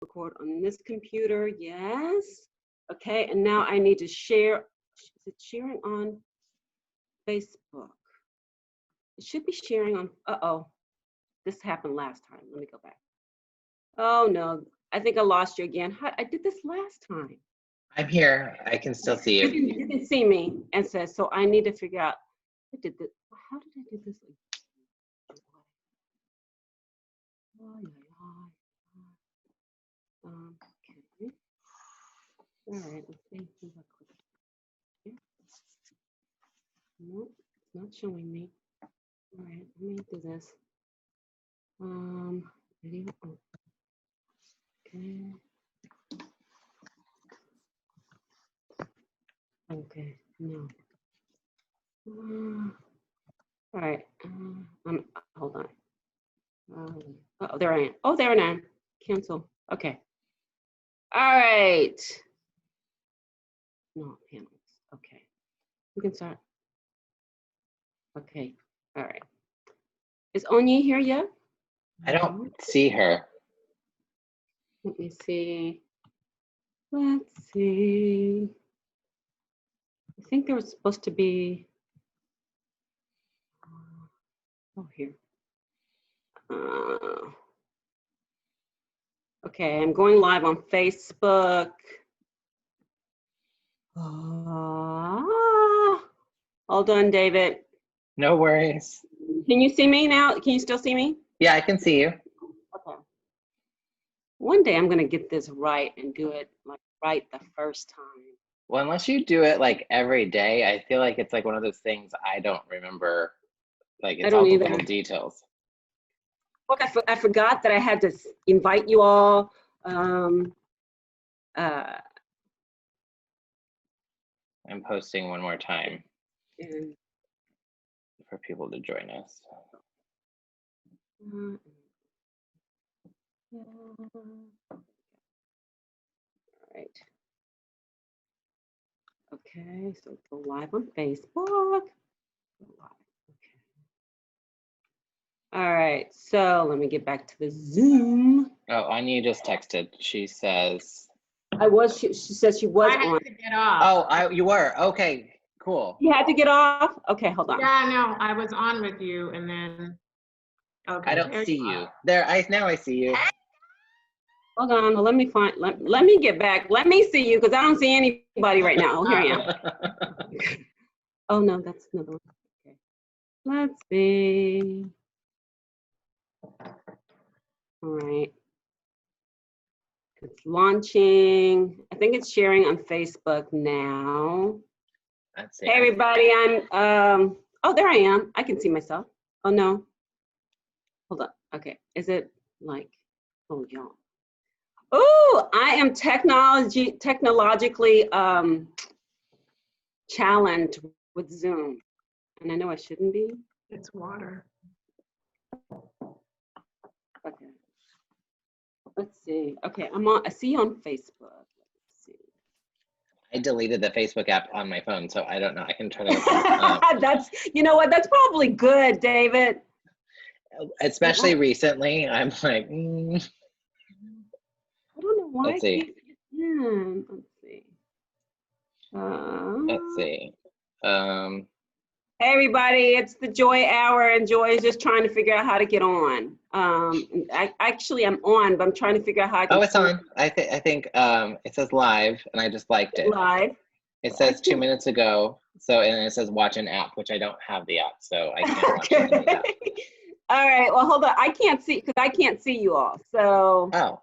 record on this computer. Yes. Okay, and now I need to share. Is it sharing on Facebook? It should be sharing on, uh-oh. This happened last time. Let me go back. Oh no, I think I lost you again. I did this last time. I'm here. I can still see you. You can see me and says, so I need to figure out, I did this. How did I do this? Okay. All right, let's see. Nope, it's not showing me. All right, let me do this. Video. Okay. Okay, no. All right, hold on. Oh, there I am. Oh, there I am. Cancel. Okay. All right. No, panels. Okay. We can start. Okay. All right. Is Onyi here yet? I don't see her. Let me see. Let's see. I think there was supposed to be. Oh, here. Okay, I'm going live on Facebook. Hold on, David. No worries. Can you see me now? Can you still see me? Yeah, I can see you. Okay. One day I'm gonna get this right and do it like right the first time. Well, unless you do it like every day, I feel like it's like one of those things I don't remember. Like it's all the little details. Look, I forgot that I had to invite you all. I'm posting one more time for people to join us. All right. Okay, so go live on Facebook. Okay. All right, so let me get back to the Zoom. Oh, Anya just texted. She says. She said she was I on. had to get off. Oh, you were? Okay, cool. You had to get off? Okay, hold on. Yeah, no, I was on with you and then, okay. I don't see you. There, now I see you. Hold on, let me find, let me get back. Let me see you, because I don't see anybody right now. Oh, here I am. Oh, no, that's another one. Okay. Let's see. All right. It's launching. I think it's sharing on Facebook now. Let's see. Hey, everybody, I'm, oh, there I am. I can see myself. Oh, no. Hold on. Okay. Is it like, oh, y'all. Oh, I am technologically challenged with Zoom. And I know I shouldn't be. It's water. Okay. Let's see. Okay, I see you on Facebook. Let's see. I deleted the Facebook app on my phone, so I don't know. I can turn it. That's, you know what? That's probably good, David. Especially recently, I'm like. I don't know why. Let's see. Let's see. Let's see. Hey everybody, it's the Joy Hour, and Joy is just trying to figure out how to get on. Actually I'm on, but I'm trying to figure out how I can. Oh, it's on. I think it says live, and I just liked it. Live. It says 2 minutes ago. So, and it says watch an app, which I don't have the app, so I can't watch it in the app. All right. Well, hold on. I can't see because I can't see you all. So. Oh.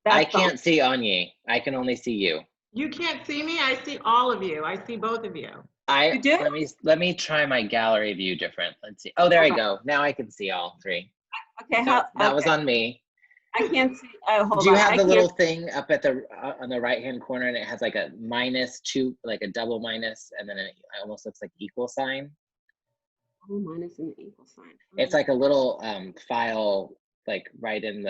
I can't see Anya. I can only see you. You can't see me. I see all of you. I see both of you. You do? Let me try my gallery view different. Let's see. Oh, there I go. Now I can see all three. Okay. So that was on me. I can't see. Hold on. Do you have the little thing up at the on the right hand corner, and it has like a -2, like a double minus, and then it almost looks like equal sign? Oh, minus and equal sign. It's like a little file, like right in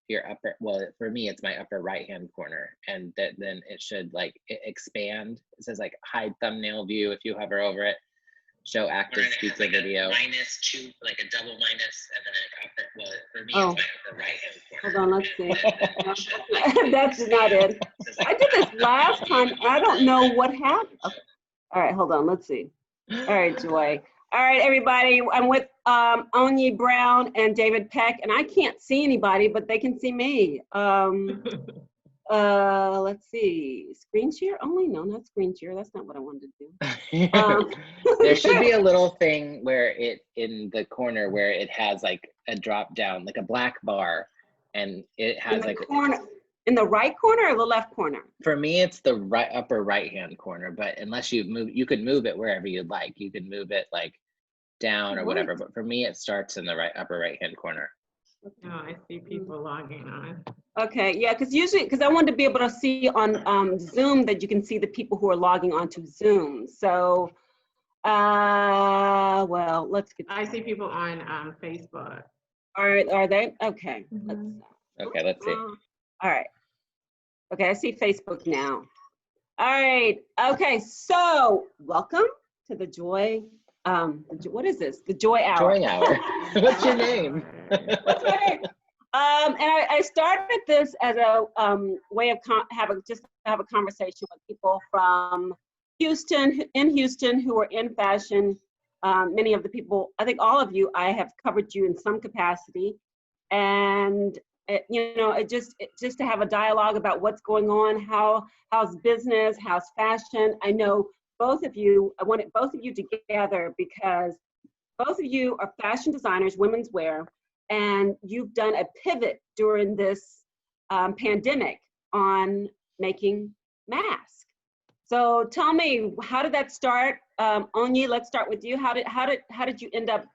your upper. Well, for me, it's my upper right hand corner, and then it should like expand. It says like hide thumbnail view if you hover over it. show active Corner, and it has speaker like a video. minus two, like a double minus, and then an upper, well, for me, Oh. it's my upper right-hand corner. Hold on, let's see. And show, like, That's not it. says, like, I did this last time. I don't know what happened. Okay. All right, hold on. Let's see. All right, Joy. All right, everybody. I'm with Onyi Brown and David Peck, and I can't see anybody, but they can see me. Let's see. Screen share only? No, not screen share. That's not what I wanted to do. There should be a little thing where it, in the corner where it has like a drop down, like a black bar, and it In has the like, corner, in the right corner or the left corner? for me, it's the right upper right-hand corner, but unless you move, you could move it wherever you'd like. You could move it like down or whatever, but for me, it starts in the upper right-hand corner. Oh, I see people logging on. Okay, yeah, because usually, because I wanted to be able to see on Zoom that you can see the people who are logging onto Zoom. So, well, let's get. I see people on Facebook. Are they? Okay. Okay, let's see. All right. Okay, I see Facebook now. All right. Okay, so welcome to the Joy. What is this? The Joy Hour. Joy Hour. What's your name? What's my name? And I started this as a way of have a conversation with people from Houston, who are in fashion. Many of the people, I think all of you, I have covered you in some capacity, and just to have a dialogue about what's going on, how's business, how's fashion. I know both of you. I wanted both of you together because both of you are fashion designers, women's wear. And you've done a pivot during this pandemic on making masks. So tell me, how did that start? Onyi, let's start with you. How did you end up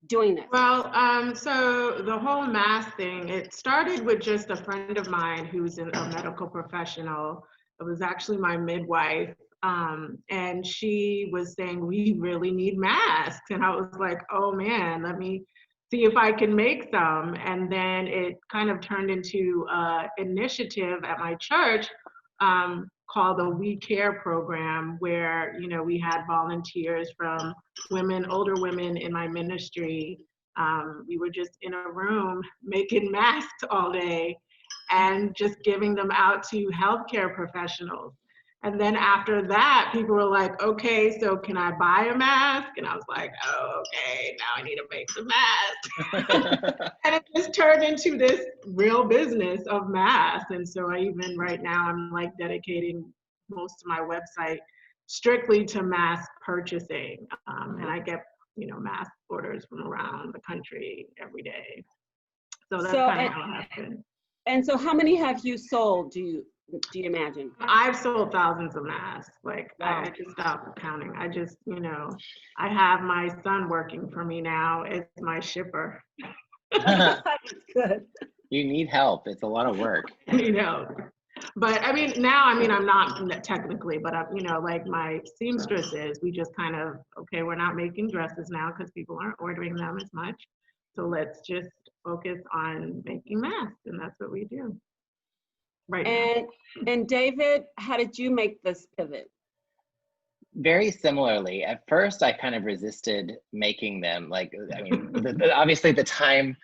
doing this? Well, so the whole mask thing, it started with just a friend of mine who's a medical professional. It was actually my midwife. And she was saying, we really need masks. And I was like, oh man, let me see if I can make some. And then it kind of turned into an initiative at my church called the We Care program, where, we had volunteers from older women in my ministry. We were just in a room making masks all day and just giving them out to healthcare professionals. And then after that, people were like, okay, so can I buy a mask? And I was like, oh, okay, now I need to make some masks. And it just turned into this real business of masks. And so right now, I'm like dedicating most of my website strictly to mask purchasing. And I get, mask orders from around the country every day. So that's kind of how it happened. And so how many have you sold, do you imagine? I've sold thousands of masks. Like, wow. I just stopped counting. I just, I have my son working for me now. It's my shipper. That's good. You need help. It's a lot of work. But now, I'm not technically, but like my seamstresses, we just kind of, okay, we're not making dresses now because people aren't ordering them as much. So let's just focus on making masks, and that's what we do. Right. And David, how did you make this pivot? Very similarly. At first, I kind of resisted making them. Like, obviously the time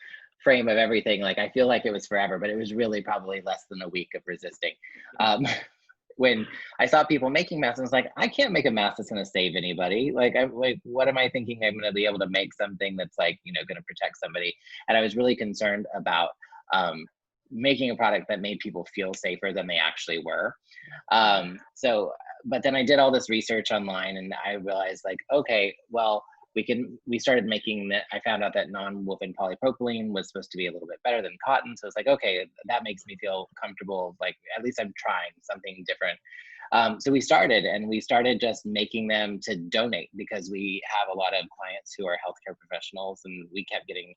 frame of everything, like, I feel like it was forever, but it was really probably less than a week of resisting. When I saw people making masks, I was like, I can't make a mask that's going to save anybody. Like, what am I thinking I'm going to be able to make something that's like, going to protect somebody? And I was really concerned about making a product that made people feel safer than they actually were. But then I did all this research online, and I realized, like, okay, well, we started making that. I found out that non-woven polypropylene was supposed to be a little bit better than cotton. So it's like, okay, that makes me feel comfortable. Like, at least I'm trying something different. So we started just making them to donate, because we have a lot of clients who are healthcare professionals, and we kept getting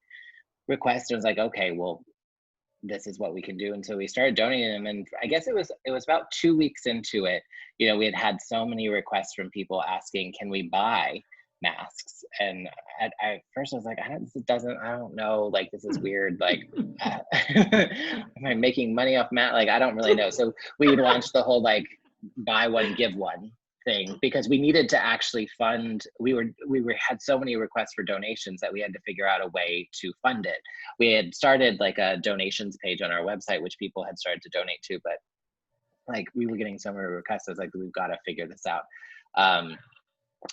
requests. And it was like, okay, well, this is what we can do. And so we started donating them. And I guess it was about 2 weeks into it, we had so many requests from people asking, can we buy masks? And at first I was like, I don't know, like, this is weird. Like, am I making money off masks? Like, I don't really know. So we launched the whole, like, buy one, give one thing because we needed to actually fund. We had so many requests for donations that we had to figure out a way to fund it. We had started like a donations page on our website, which people had started to donate to, but like we were getting so many requests. I was like, we've got to figure this out.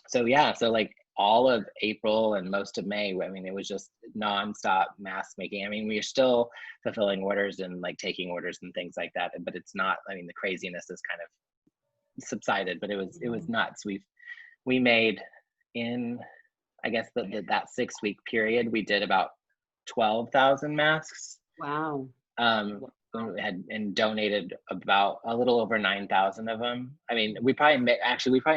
So yeah, so like all of April and most of May, I mean, it was just nonstop mask making. I mean, we are still fulfilling orders and like taking orders and things like that, but it's not, I mean, the craziness is kind of subsided, but it was nuts. We made in, I guess that 6-week period, we did about 12,000 masks. Wow. We had and donated about a little over 9,000 of them. I mean, we probably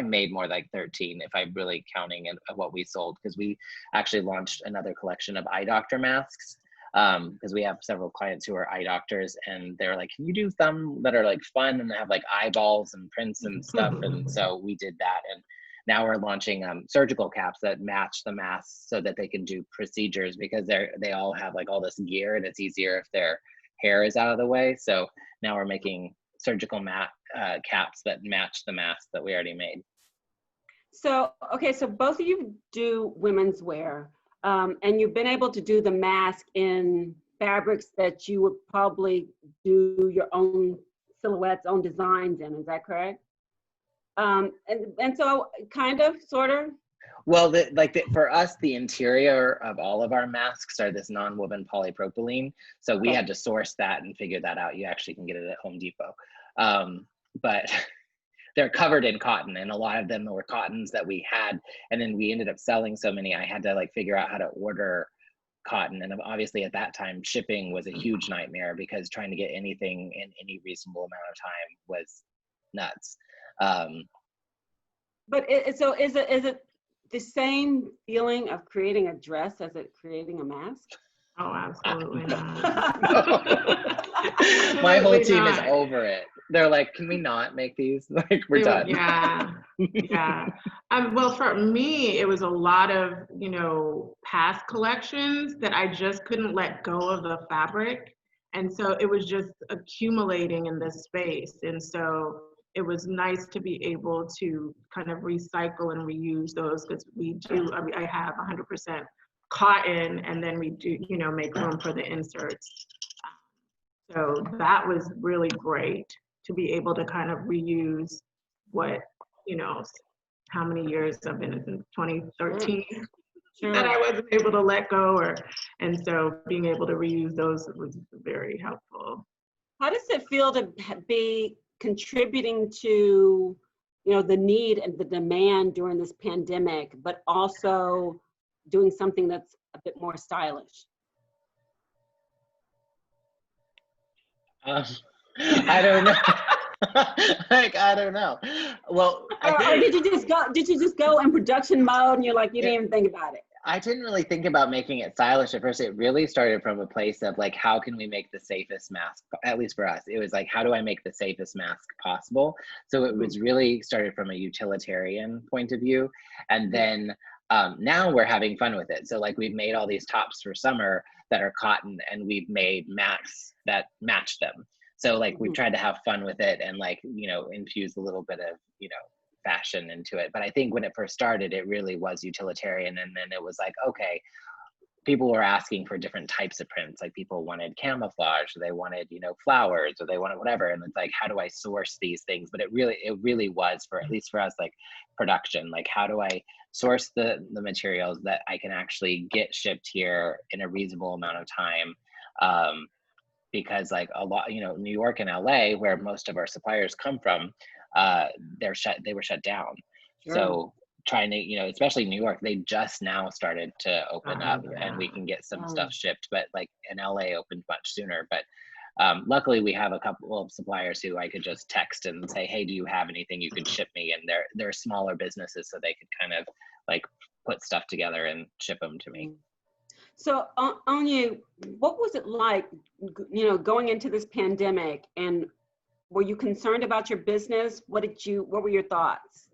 made more like 13 if I'm really counting of what we sold, because we actually launched another collection of eye doctor masks, because we have several clients who are eye doctors, and they're like, can you do some that are like fun and have like eyeballs and prints and stuff? And so we did that, and now we're launching surgical caps that match the masks so that they can do procedures, because they all have like all this gear, and it's easier if their hair is out of the way. So now we're making surgical caps that match the mask that we already made. So, okay, so both of you do women's wear, and you've been able to do the mask in fabrics that you would probably do your own silhouettes, own designs in, is that correct? And so kind of, sort of? Well, for us, the interior of all of our masks are this non-woven polypropylene. So we had to source that and figure that out. You actually can get it at Home Depot. But they're covered in cotton, and a lot of them were cottons that we had. And then we ended up selling so many, I had to like figure out how to order cotton. And obviously at that time, shipping was a huge nightmare, because trying to get anything in any reasonable amount of time was nuts. But so is it the same feeling of creating a dress as it creating a mask? Oh, absolutely not. My whole Absolutely team is not. over it. They're like, can we not make these? Like, we're done. Yeah, yeah. Well, for me, it was a lot of, past collections that I just couldn't let go of the fabric. And so it was just accumulating in this space. And so it was nice to be able to kind of recycle and reuse those, because I have 100% cotton, and then we do, make room for the inserts. So that was really great to be able to kind of reuse what, how many years I've been in 2013 that I wasn't able to let go, and so being able to reuse those was very helpful. How does it feel to be contributing to, the need and the demand during this pandemic, but also doing something that's a bit more stylish? I don't know. I don't know. Well, or did you just go in production mode and you're like, you didn't even think about it? I didn't really think about making it stylish at first. It really started from a place of like, how can we make the safest mask? At least for us, it was like, how do I make the safest mask possible? So it was really started from a utilitarian point of view. And then now we're having fun with it. So like, we've made all these tops for summer that are cotton, and we've made masks that match them. So like, we've tried to have fun with it and like, infuse a little bit of, fashion into it. But I think when it first started, it really was utilitarian. And then it was like, okay, people were asking for different types of prints. Like, people wanted camouflage, or they wanted, flowers, or they wanted whatever. And it's like, how do I source these things? But it really was, for at least for us, like production, like how do I source the materials that I can actually get shipped here in a reasonable amount of time? Because like a lot, New York and LA, where most of our suppliers come from, they were shut down. Sure. So trying to, especially New York, they just now started to open up, and we can get some stuff shipped, but like in LA opened much sooner. But luckily we have a couple of suppliers who I could just text and say, hey, do you have anything you could ship me? And they're smaller businesses, so they could kind of like put stuff together and ship them to me. So Anya, what was it like, going into this pandemic, and were you concerned about your business? What were your thoughts?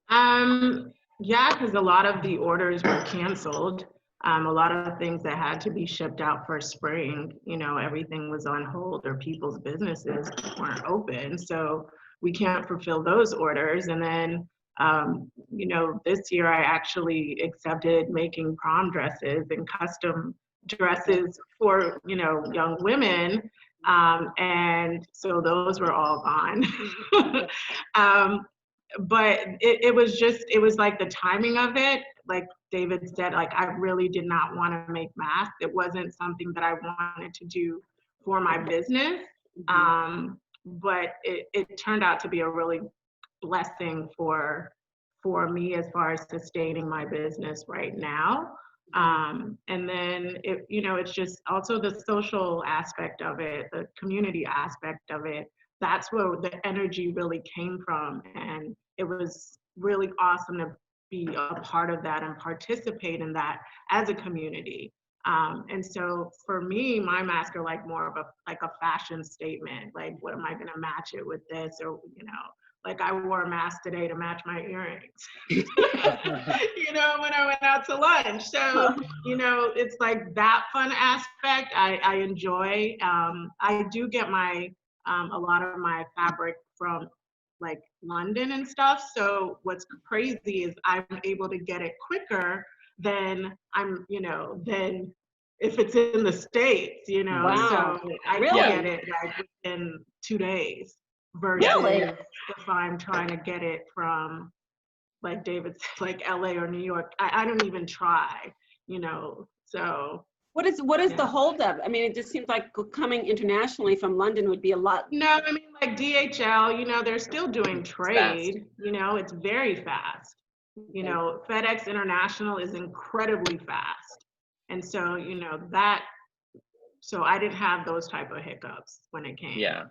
Yeah, because a lot of the orders were canceled. A lot of things that had to be shipped out for spring, everything was on hold, or people's businesses weren't open. So we can't fulfill those orders. And then, you know, this year I actually accepted making prom dresses and custom dresses for, you know, young women. And so those were all gone. But it was just, it was like the timing of it, like David said, like I really did not want to make masks. It wasn't something that I wanted to do for my business. But it turned out to be a really blessing for me as far as sustaining my business right now. And then it, you know, it's just also the social aspect of it, the community aspect of it. That's where the energy really came from. And it was really awesome to be a part of that and participate in that as a community. And so for me, my masks are like more of a fashion statement. Like, what am I going to match it with this? Or, you know, like I wore a mask today to match my earrings, you know, when I went out to lunch. So, you know, it's like that fun aspect I enjoy. I do get my, a lot of my fabric from like London and stuff. So what's crazy is I'm able to get it quicker than I'm, you know, than if it's in the States, you know. Wow. So I Really? can get it like within 2 days versus Really? if I'm trying to get it from, like David said, like LA or New York. I don't even try, you know. So What is Yeah. the holdup? I mean, it just seems like coming internationally from London would be a lot. no, I mean, like DHL, you know, they're still doing It's trade, you know, it's very fast. You know, FedEx International is incredibly fast. And so, you know, so I didn't have those type of hiccups when it came. Yeah.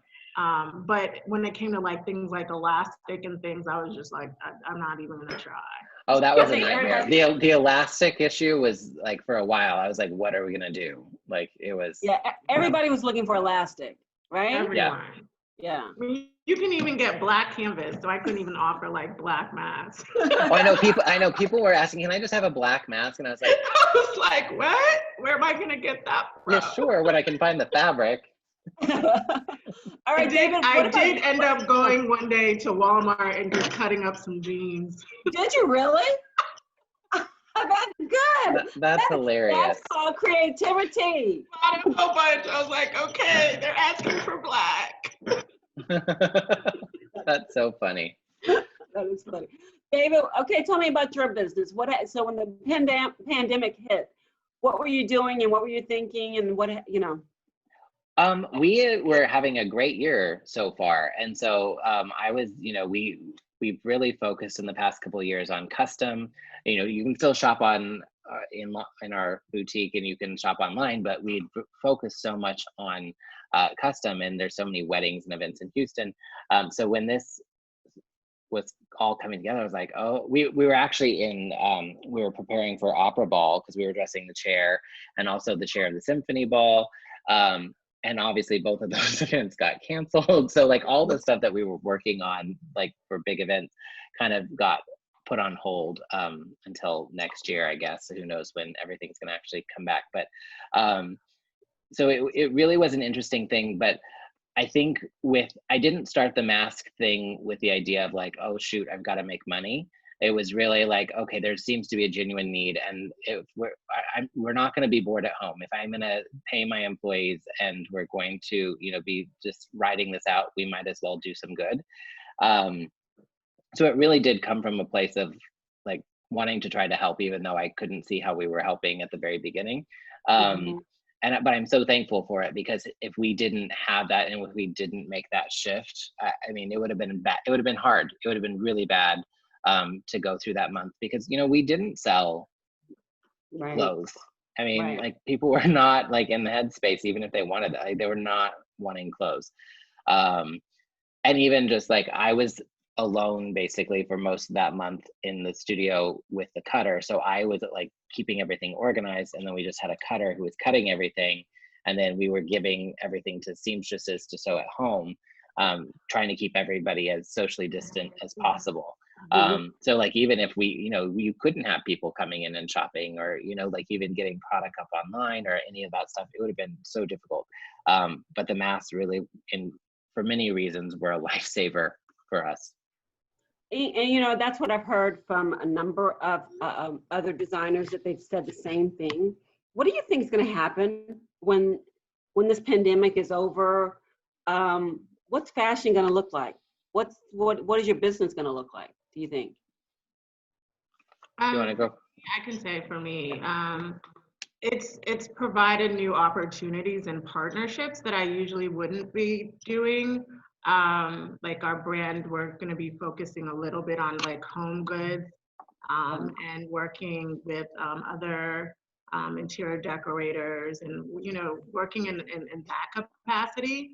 But when it came to like things like elastic and things, I was just like, I'm not even gonna try. Oh, that was a think nightmare. The elastic issue was like for a while. I was like, what are we gonna do? Like it was. Yeah, everybody was looking for elastic, right? Everyone. Yeah. I mean, you can even get black canvas, so I couldn't even offer like black masks. Oh, I know people were asking, can I just have a black mask? And I was like, I was like, what? Where am I gonna get that from? yeah, sure, when I can find the fabric. All right, David. I did end up going one day to Walmart and just cutting up some jeans. Did you really? That's good. That's hilarious. That's called creativity. Bought a whole bunch. I was like, okay, they're asking for black. That's so funny. That is funny. David, okay, tell me about your business. So when the pandemic hit, what were you doing and what were you thinking and what, you know? We were having a great year so far. And so I was, you know, we've really focused in the past couple of years on custom. You know, you can still shop on in our boutique and you can shop online, but we focused so much on custom, and there's so many weddings and events in Houston. So when this was all coming together, I was like, oh, we were actually we were preparing for Opera Ball because we were dressing the chair and also the chair of the Symphony Ball. And obviously both of those events got canceled. So like all the stuff that we were working on, like for big events, kind of got put on hold until next year, I guess. So who knows when everything's gonna actually come back. But so it really was an interesting thing. But I think I didn't start the mask thing with the idea of like, oh shoot, I've got to make money. It was really like, okay, there seems to be a genuine need, and we're not going to be bored at home. If I'm going to pay my employees and we're going to, you know, be just riding this out, we might as well do some good. So it really did come from a place of like wanting to try to help, even though I couldn't see how we were helping at the very beginning. But I'm so thankful for it, because if we didn't have that and if we didn't make that shift, I mean, it would have been bad. It would have been hard. It would have been really bad to go through that month, because, you know, we didn't sell clothes. I mean, like people were not like in the headspace, even if they wanted, they were not wanting clothes. And even just like I was alone basically for most of that month in the studio with the cutter. So I was like keeping everything organized, and then we just had a cutter who was cutting everything. And then we were giving everything to seamstresses to sew at home, trying to keep everybody as socially distant as possible. So like, even if we, you know, you couldn't have people coming in and shopping, or, you know, like even getting product up online or any of that stuff, it would have been so difficult. But the masks really, for many reasons, were a lifesaver for us. And you know, that's what I've heard from a number of other designers, that they've said the same thing. What do you think is going to happen when this pandemic is over? What's fashion going to look like? What is your business going to look like, do you think? Do you want to go? I can say for me, it's provided new opportunities and partnerships that I usually wouldn't be doing. Like our brand, we're going to be focusing a little bit on like home goods, and working with other interior decorators, and you know, working in that capacity.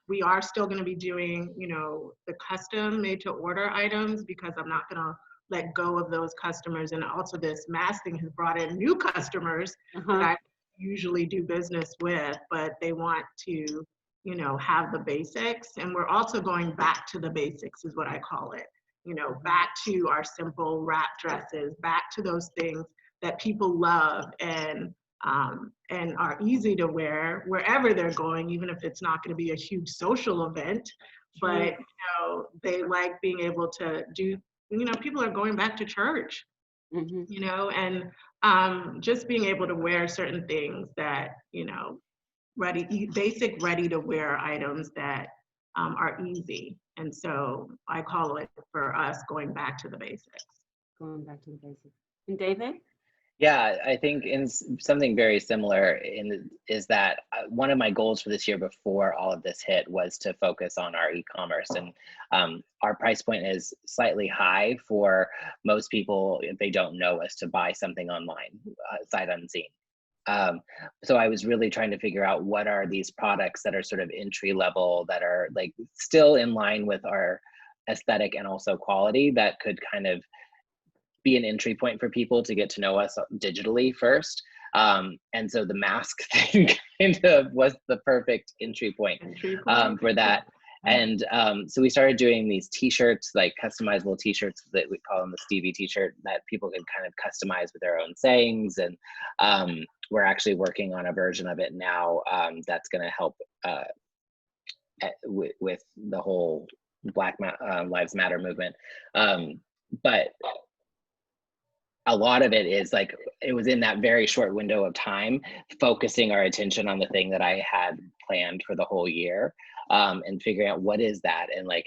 We are still going to be doing, you know, the custom made to order items, because I'm not going to let go of those customers. And also this mask thing has brought in new customers that I usually do business with, but they want to, you know, have the basics. And we're also going back to the basics, is what I call it. You know, back to our simple wrap dresses, back to those things that people love and are easy to wear wherever they're going, even if it's not going to be a huge social event. But you know, they like being able to do, you know, people are going back to church, you know, and just being able to wear certain things that, you know, basic ready to wear items that are easy. And so I call it, for us, going back to the basics. Going back to the basics. And David? Yeah, I think in something very similar is that one of my goals for this year before all of this hit was to focus on our e-commerce, and our price point is slightly high for most people if they don't know us to buy something online, sight unseen. So I was really trying to figure out what are these products that are sort of entry level, that are like still in line with our aesthetic and also quality, that could kind of be an entry point for people to get to know us digitally first. And so the mask thing kind of was the perfect entry point for that. And so we started doing these t-shirts, like customizable t-shirts that we call them the Stevie t-shirt, that people can kind of customize with their own sayings. And we're actually working on a version of it now that's going to help with the whole Black Lives Matter movement. But a lot of it is like, it was in that very short window of time, focusing our attention on the thing that I had planned for the whole year, and figuring out what is that. And like,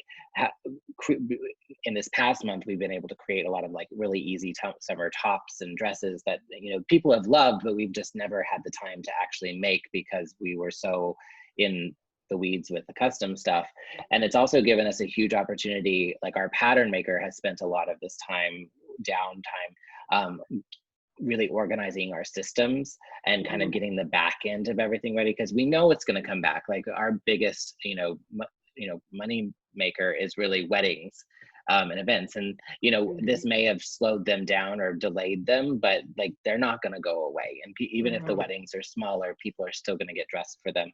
in this past month, we've been able to create a lot of like really easy summer tops and dresses that, you know, people have loved, but we've just never had the time to actually make because we were so in the weeds with the custom stuff. And it's also given us a huge opportunity. Like our pattern maker has spent a lot of this downtime really organizing our systems and kind of getting the back end of everything ready, because we know it's going to come back. Like our biggest, money maker is really weddings and events, and this may have slowed them down or delayed them, but like they're not going to go away. And even if the weddings are smaller, people are still going to get dressed for them.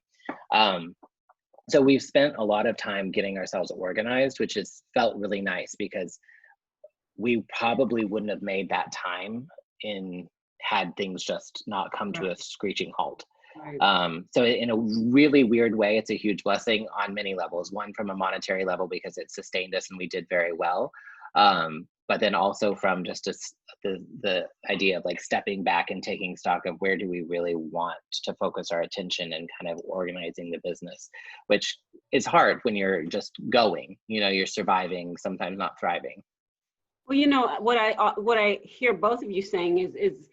So we've spent a lot of time getting ourselves organized, which has felt really nice, because we probably wouldn't have made that time had things just not come to a screeching halt. Right. So in a really weird way, it's a huge blessing on many levels. One, from a monetary level, because it sustained us and we did very well. But then also from just the idea of like stepping back and taking stock of where do we really want to focus our attention, and kind of organizing the business, which is hard when you're just going, you're surviving, sometimes not thriving. Well, what I hear both of you saying is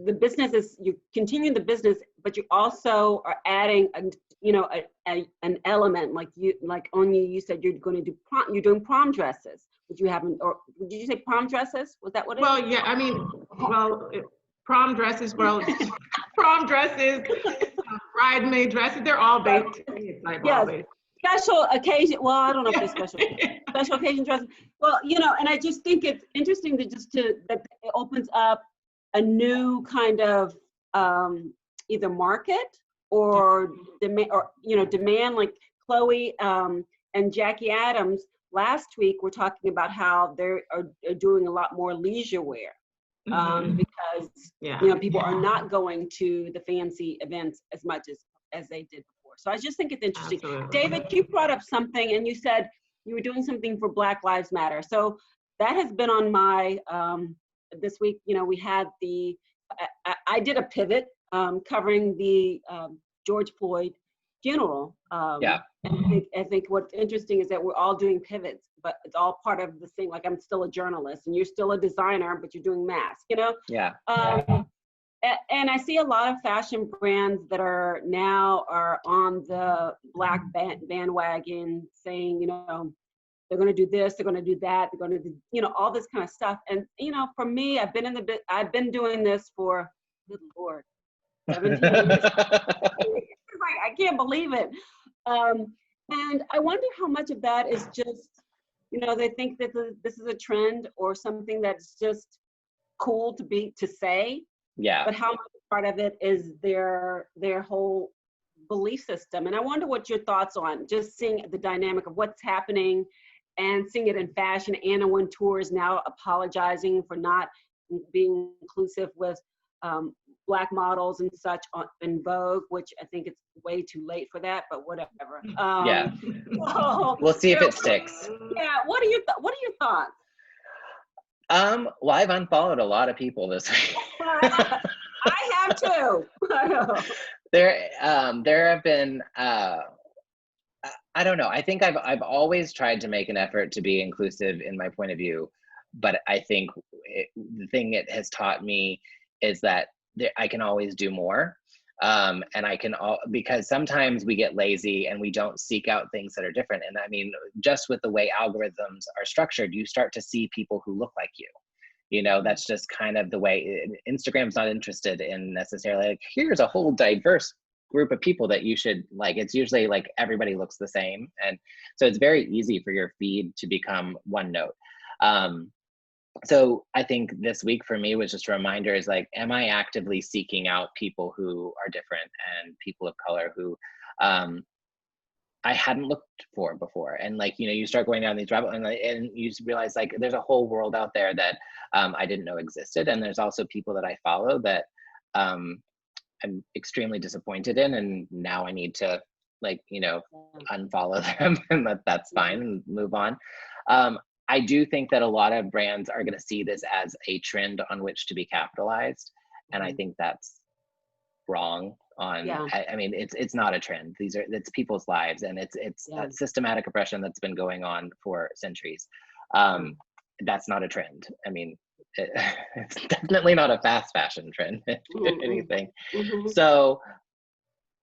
the business is, you continue the business, but you also are adding an element, like Anya, you said you're going to do you're doing prom dresses, but you haven't, or did you say prom dresses? Was that what it is? Well, yeah, I mean, prom dresses, prom dresses, bridesmaid dresses, they're all based. Yes. Special occasion, well, I don't know if it's special occasion dresses. Well, and I just think it's interesting that it opens up a new kind of either market or demand. Like Chloe and Jackie Adams last week were talking about how they are doing a lot more leisure wear, because people are not going to the fancy events as much as they did before. So I just think it's interesting. Absolutely. David, you brought up something, and you said you were doing something for Black Lives Matter. So that has been on my, this week, you know, we had I did a pivot covering the George Floyd funeral. Yeah. And I think what's interesting is that we're all doing pivots, but it's all part of the same, like I'm still a journalist and you're still a designer, but you're doing masks, you know? Yeah. And I see a lot of fashion brands that are on the Black bandwagon saying, you know, they're going to do this, they're going to do that, they're going to do, you know, all this kind of stuff. And, you know, for me, I've been doing this for, good Lord, 17 years. It's like, I can't believe it. And I wonder how much of that is just, you know, they think that this is a trend or something that's just cool to say. Yeah. But how much part of it is their whole belief system. And I wonder what your thoughts on just seeing the dynamic of what's happening and seeing it in fashion. Anna Wintour is now apologizing for not being inclusive with Black models and such in Vogue, which I think it's way too late for that, but whatever. Yeah. So, We'll see if it sticks. Yeah. What are your thoughts? Well, I've unfollowed a lot of people this week. I have too. There have been, I don't know. I think I've always tried to make an effort to be inclusive in my point of view, but I think the thing it has taught me is that I can always do more. And because sometimes we get lazy and we don't seek out things that are different. And I mean, just with the way algorithms are structured, you start to see people who look like you. You know, that's just kind of the way Instagram's not interested in necessarily like, here's a whole diverse group of people that you should like. It's usually like everybody looks the same. And so it's very easy for your feed to become one note. So I think this week for me was just a reminder is like, am I actively seeking out people who are different and people of color who I hadn't looked for before? And like, you know, you start going down these rabbit and you realize like there's a whole world out there that I didn't know existed. And there's also people that I follow that I'm extremely disappointed in. And now I need to like, you know, unfollow them and that's fine and move on. I do think that a lot of brands are going to see this as a trend on which to be capitalized. And I think that's wrong on, I mean, it's not a trend. It's people's lives and it's systematic oppression that's been going on for centuries. That's not a trend. I mean, it's definitely not a fast fashion trend, if anything. So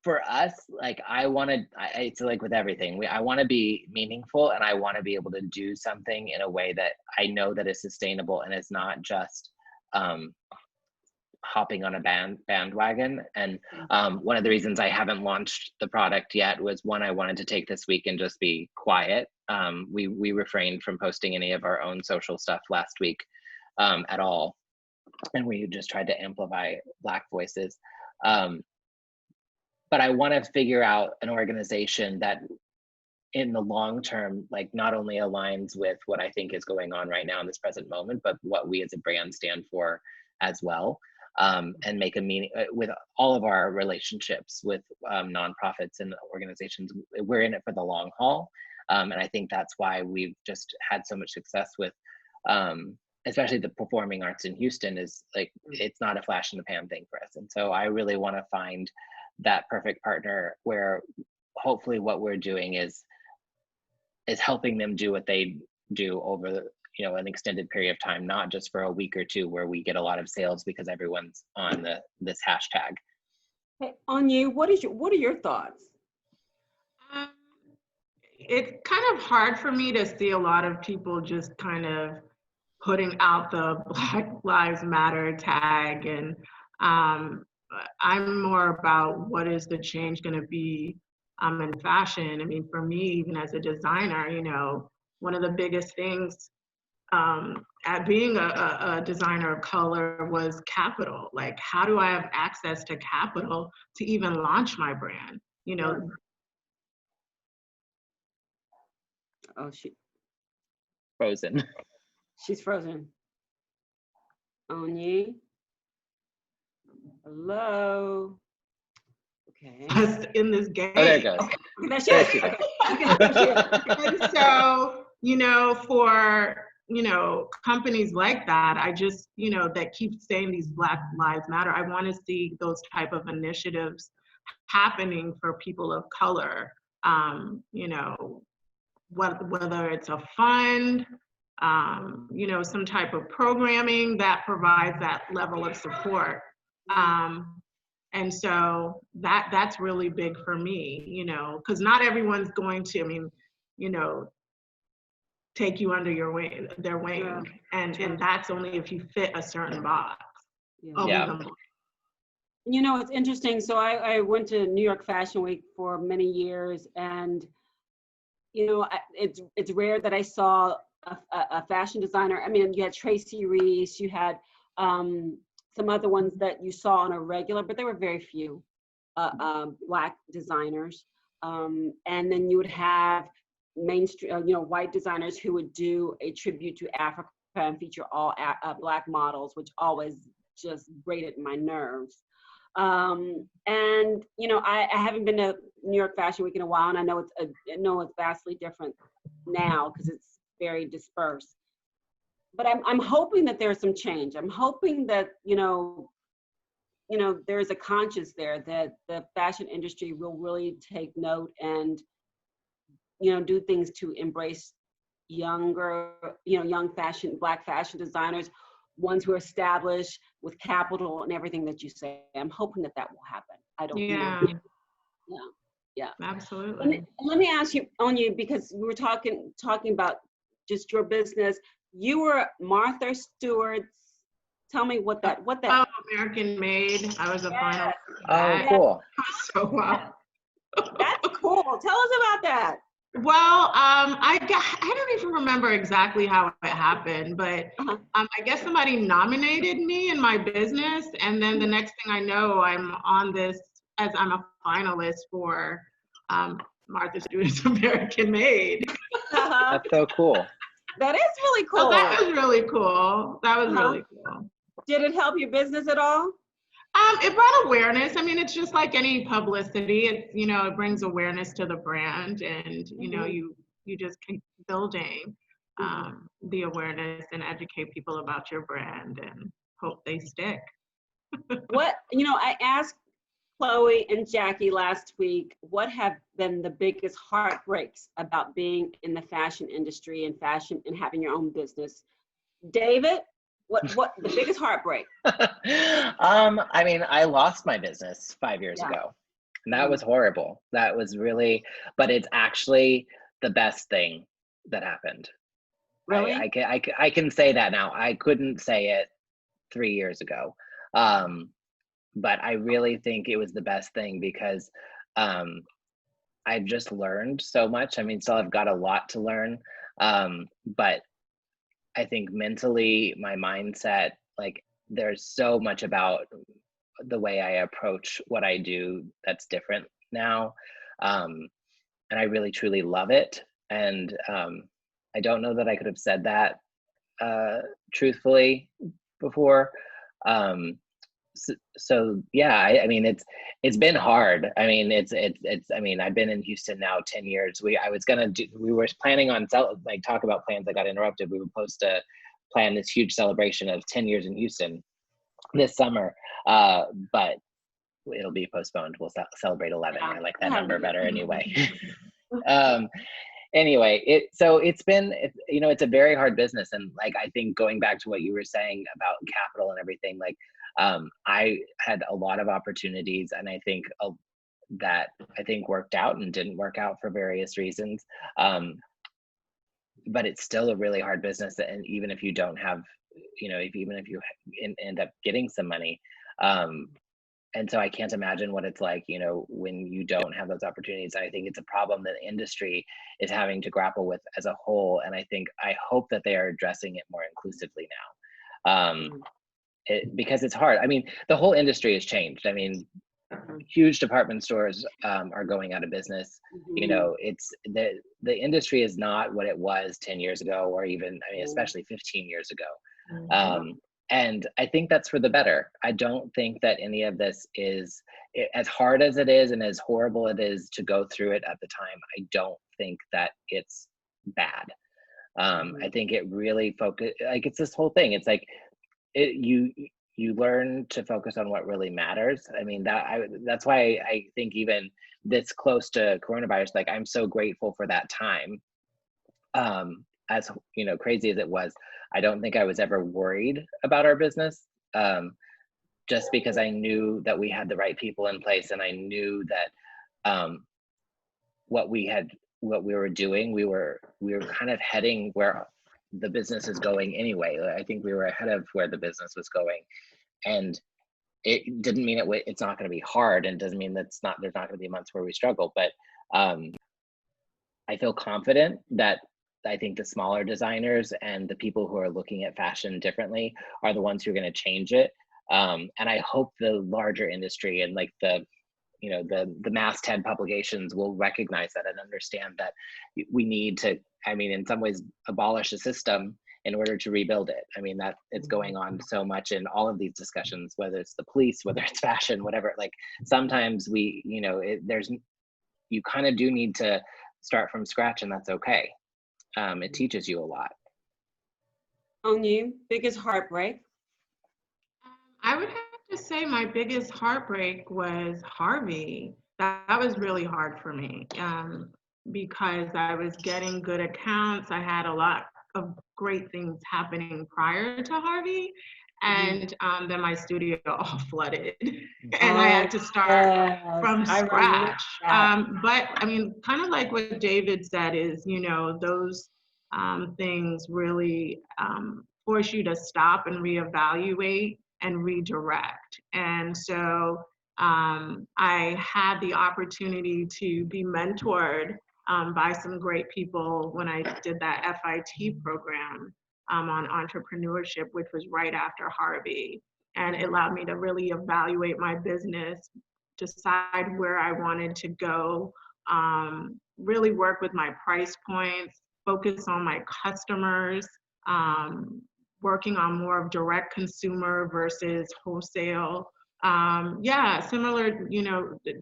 for us, like it's like with everything, I want to be meaningful and I want to be able to do something in a way that I know that is sustainable and is not just hopping on a bandwagon. And one of the reasons I haven't launched the product yet was one, I wanted to take this week and just be quiet. We refrained from posting any of our own social stuff last week at all. And we just tried to amplify Black voices. But I want to figure out an organization that in the long term, like not only aligns with what I think is going on right now in this present moment, but what we as a brand stand for as well. And make a meaning with all of our relationships with nonprofits and organizations. We're in it for the long haul. And I think that's why we've just had so much success with, especially the performing arts in Houston is like, it's not a flash in the pan thing for us. And so I really want to find that perfect partner where hopefully what we're doing is helping them do what they do over an extended period of time, not just for a week or two where we get a lot of sales because everyone's on this hashtag. Hey, Anya, what are your thoughts? It's kind of hard for me to see a lot of people just kind of putting out the Black Lives Matter tag, and I'm more about what is the change going to be in fashion. I mean, for me, even as a designer, one of the biggest things at being a designer of color was capital. Like, how do I have access to capital to even launch my brand? Oh, she frozen. She's frozen. Onyi. Hello. Okay. us in this game. Oh, there it goes. That's There it. she goes. Okay. And so, for, companies like that, I just, that keep saying these Black Lives Matter, I want to see those type of initiatives happening for people of color. Whether it's a fund, some type of programming that provides that level of support. And so that's really big for me, because not everyone's going to, take you under their wing. Yeah. And that's only if you fit a certain box. Yeah. Yeah. It's interesting. So I went to New York Fashion Week for many years, and it's rare that I saw a fashion designer. I mean, you had Tracy Reese, you had some other ones that you saw on a regular, but there were very few Black designers. And then you would have mainstream, white designers who would do a tribute to Africa and feature all Black models, which always just grated my nerves. And I haven't been to New York Fashion Week in a while, and I know it's vastly different now because it's very dispersed. But I'm hoping that there's some change. I'm hoping that there's a conscience there that the fashion industry will really take note and do things to embrace younger, young Black fashion designers, ones who are established with capital and everything that you say. I'm hoping that will happen. I don't know. Yeah. Absolutely. Let me ask you, because we were talking about just your business. You were Martha Stewart's. Tell me what that. Oh, American Made. I was a finalist. Oh, cool. So wow. That's cool. Tell us about that. Well, I don't even remember exactly how it happened, but I guess somebody nominated me in my business, and then the next thing I know, I'm on this as I'm a finalist for Martha Stewart's American Made. That's so cool. That is really cool. So that was really cool. Really cool. Did it help your business at all? It brought awareness. I mean, it's just like any publicity. It's, it brings awareness to the brand, and you just keep building the awareness and educate people about your brand and hope they stick. I asked Chloe and Jackie last week, what have been the biggest heartbreaks about being in the fashion industry and fashion and having your own business? David, what the biggest heartbreak? I mean, I lost my business 5 years ago, and that was horrible. That was really, but it's actually the best thing that happened. Really? I can say that now. I couldn't say it 3 years ago. But I really think it was the best thing because I've just learned so much. I mean, still I've got a lot to learn, but I think mentally, my mindset, like there's so much about the way I approach what I do that's different now. And I really, truly love it. And I don't know that I could have said that truthfully before. So yeah, I mean, it's been hard. I mean, I mean, I've been in Houston now 10 years. We were planning on talk about plans that got interrupted. We were supposed to plan this huge celebration of 10 years in Houston this summer, but it'll be postponed. We'll celebrate 11. I like that number better anyway. Anyway, it's a very hard business. And like, I think going back to what you were saying about capital and everything, like, I had a lot of opportunities, and I think that worked out and didn't work out for various reasons. But it's still a really hard business. And even if you don't have, even if you end up getting some money, and so I can't imagine what it's like, when you don't have those opportunities. I think it's a problem that the industry is having to grapple with as a whole. And I hope that they are addressing it more inclusively now. Because it's hard. I mean, the whole industry has changed. I mean, huge department stores are going out of business. It's the industry is not what it was 10 years ago, or even, I mean, especially 15 years ago. And I think that's for the better. I don't think that any of this is, as hard as it is and as horrible it is to go through it at the time, I don't think that it's bad. I think it really like it's this whole thing. It's like you learn to focus on what really matters. I mean, that's why I think even this close to coronavirus, like I'm so grateful for that time. As you know, crazy as it was, I don't think I was ever worried about our business, just because I knew that we had the right people in place, and I knew that what we were doing, we were kind of heading where the business is going anyway. I think we were ahead of where the business was going, and it didn't mean it's not going to be hard, and it doesn't mean there's not going to be months where we struggle. But I feel confident that I think the smaller designers and the people who are looking at fashion differently are the ones who are going to change it. And I hope the larger industry and like the masthead publications will recognize that and understand that we need to, I mean, in some ways, abolish a system in order to rebuild it. I mean, that it's going on so much in all of these discussions, whether it's the police, whether it's fashion, whatever. Like sometimes you kind of do need to start from scratch, and that's okay. It teaches you a lot. On you, biggest heartbreak? I would have to say my biggest heartbreak was Harvey. That was really hard for me because I was getting good accounts. I had a lot of great things happening prior to Harvey. And then my studio all flooded and I had to start from scratch. But I mean, kind of like what David said is, those things really force you to stop and reevaluate and redirect. And so I had the opportunity to be mentored by some great people when I did that FIT program on entrepreneurship, which was right after Harvey. And it allowed me to really evaluate my business, decide where I wanted to go, really work with my price points, focus on my customers, working on more of direct consumer versus wholesale. Similar,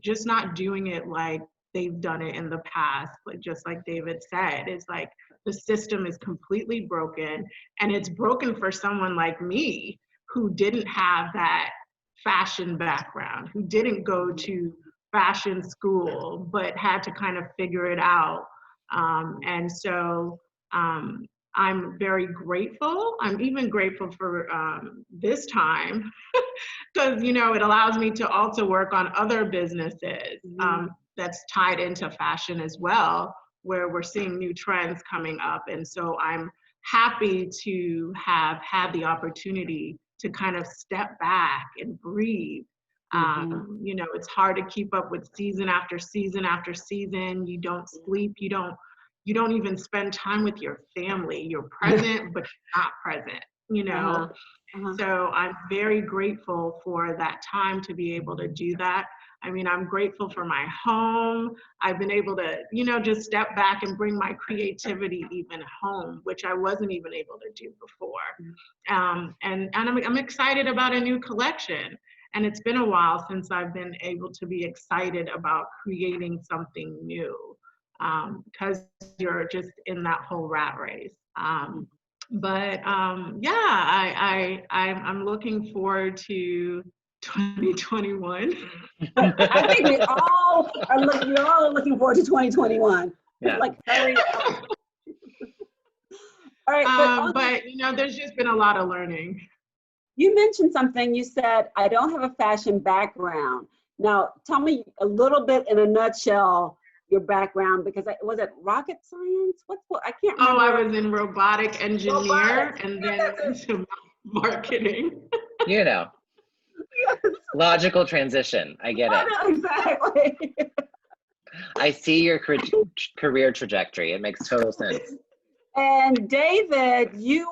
just not doing it like they've done it in the past. But just like David said, it's like the system is completely broken, and it's broken for someone like me who didn't have that fashion background, who didn't go to fashion school, but had to kind of figure it out. And so I'm very grateful. I'm even grateful for this time because, it allows me to also work on other businesses that's tied into fashion as well, where we're seeing new trends coming up. And so I'm happy to have had the opportunity to kind of step back and breathe. It's hard to keep up with season after season after season. You don't sleep, you don't even spend time with your family. You're present, but you're not present, So I'm very grateful for that time to be able to do that. I mean, I'm grateful for my home. I've been able to, just step back and bring my creativity even home, which I wasn't even able to do before. And I'm excited about a new collection. And it's been a while since I've been able to be excited about creating something new. Because you're just in that whole rat race. I'm looking forward to 2021. I think we all are looking forward to 2021. Yeah. Like, hurry up. All right, but there's just been a lot of learning. You mentioned something. You said, I don't have a fashion background. Now, tell me a little bit in a nutshell your background, because was it rocket science? What I can't remember. I was in robotic engineer and then into marketing. Logical transition. I get it. Exactly. I see your career trajectory. It makes total sense. And David, were you